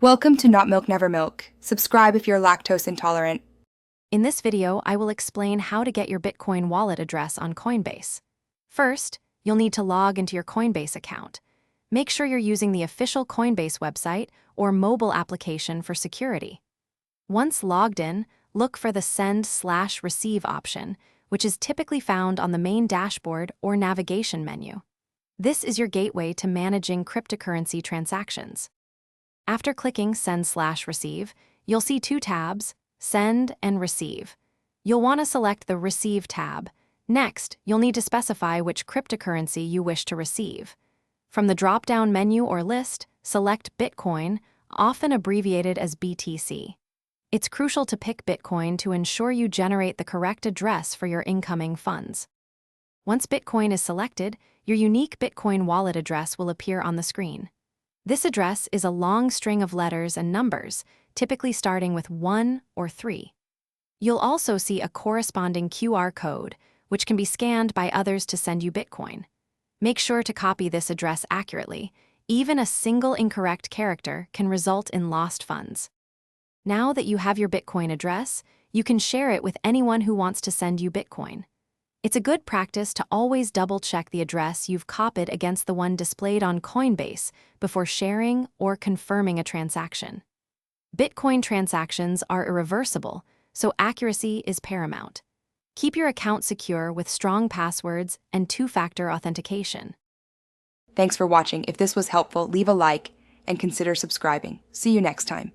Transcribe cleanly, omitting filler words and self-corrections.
Welcome to Not Milk Never Milk. Subscribe if you're lactose intolerant. In this video, I will explain how to get your Bitcoin wallet address on Coinbase. First, you'll need to log into your Coinbase account. Make sure you're using the official Coinbase website or mobile application for security. Once logged in, look for the Send/Receive option, which is typically found on the main dashboard or navigation menu. This is your gateway to managing cryptocurrency transactions. After clicking Send/Receive, you'll see two tabs, Send and Receive. You'll want to select the Receive tab. Next, you'll need to specify which cryptocurrency you wish to receive. From the drop-down menu or list, select Bitcoin, often abbreviated as BTC. It's crucial to pick Bitcoin to ensure you generate the correct address for your incoming funds. Once Bitcoin is selected, your unique Bitcoin wallet address will appear on the screen. This address is a long string of letters and numbers, typically starting with 1 or 3. You'll also see a corresponding QR code, which can be scanned by others to send you Bitcoin. Make sure to copy this address accurately. Even a single incorrect character can result in lost funds. Now that you have your Bitcoin address, you can share it with anyone who wants to send you Bitcoin. It's a good practice to always double-check the address you've copied against the one displayed on Coinbase before sharing or confirming a transaction. Bitcoin transactions are irreversible, so accuracy is paramount. Keep your account secure with strong passwords and two-factor authentication. Thanks for watching. If this was helpful, leave a like and consider subscribing. See you next time.